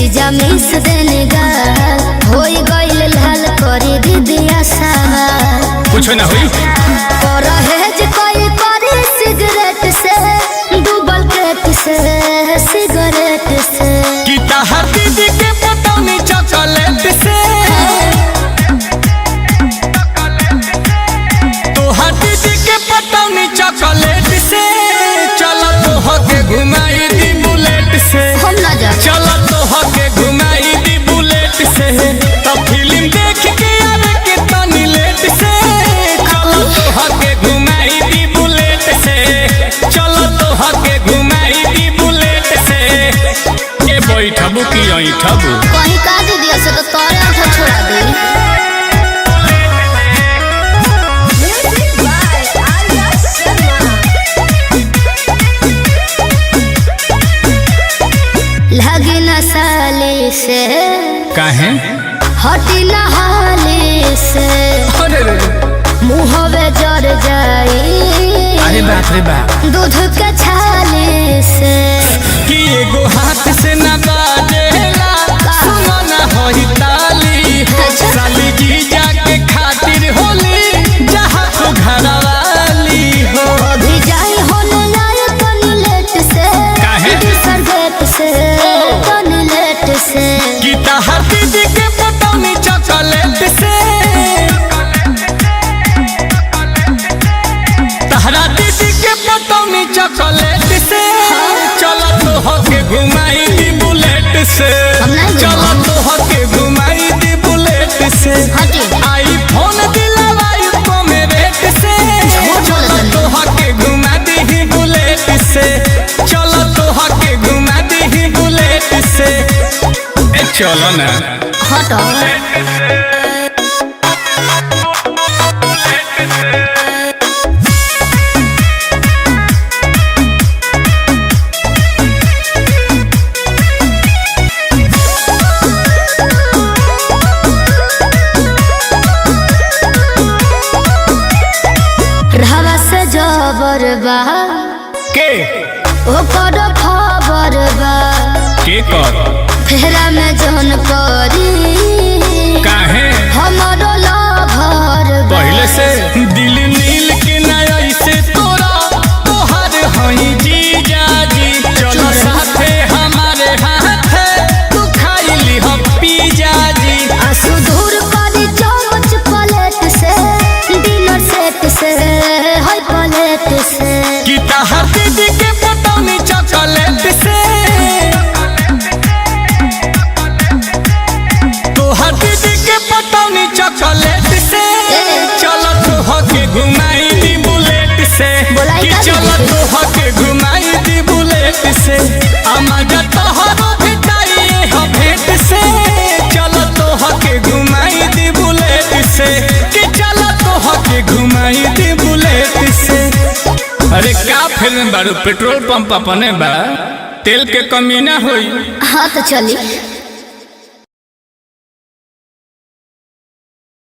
जीजा मिस देने गाल होई गइल लाल करी दीदिया सवाल कुछ ना हुई परहेज कोई करी सिगरेट से डूबल पेट से सिगरेट से कि तहर दीदी के पटौनी चॉकलेट से तोहर दीदी के पटौनी चॉकलेट से चलो तोहके घुमाई दी बुलेट से हम ना जा चलो तोहके घुमाई दी बुलेट से तो फिल्म देख के आवे के तनी लेट से चलो तोहके घुमाई दी बुलेट से चलो तोहके घुमाई दी बुलेट से के बैठबू की ऐठबू कहीं का दीदिया से तो तोरे उठा छोड़ा दे लगी न साले से काहे हटी न हाले से अरे रे मुँहवे जर जाई अरे बाप रे बाप दूध के छाले से कि एगो हाथ से न बाजेला सुनो ना होई ताली हो साली जी जाके खातिर होली जहाँ तो घरवाली हो अभी जाई होने लाए तनी लेट से काहे? सरगेट से तनी लेट से कि तहर दीदी के पटौनी चॉकलेट से तहरा दीदी के पटौनी चॉकलेट से चलो तोहके घुमाई दी बुलेट से हम नहीं चलो घुमाएं। तोहके घुमाई दी बुलेट से हटी। आईफोन दिलवाई को मेरेट से चलो तोहके घुमा दी बुलेट से चलो तोहके घुमा दी बुलेट से ए चलो ना हटो रहवा से जबर बा के ओकर खबर बा के कर फेरा में जौन परी काहे हमारो लभर बा पहले से दिल नील के नया से तोरा तोहर हई जी जाजी चलो साथे हमारे हाथ तू खाई ली हम पिज्जा जी आंसू दूर करी चमच प्लेट से डिनर सेट से हाय प्लेट से कि तहर दीदी के पटौनी चॉकलेट से तोहर दीदी के पटौनी चॉकलेट से चलो तोहके घुमाई दी बुलेट से बोलाई कि का चलो दीदी? तोहके घुमाई दी बुलेट से मजा तोहरो भेटाई हो भेट से चलो तोहके घुमाई दी बुलेट से कि चलो तोहके घुमाई दी बुलेट से अरे का फिल्म बारू पेट्रोल पंप अपने बा तेल के कमी ना होई हाँ तो चली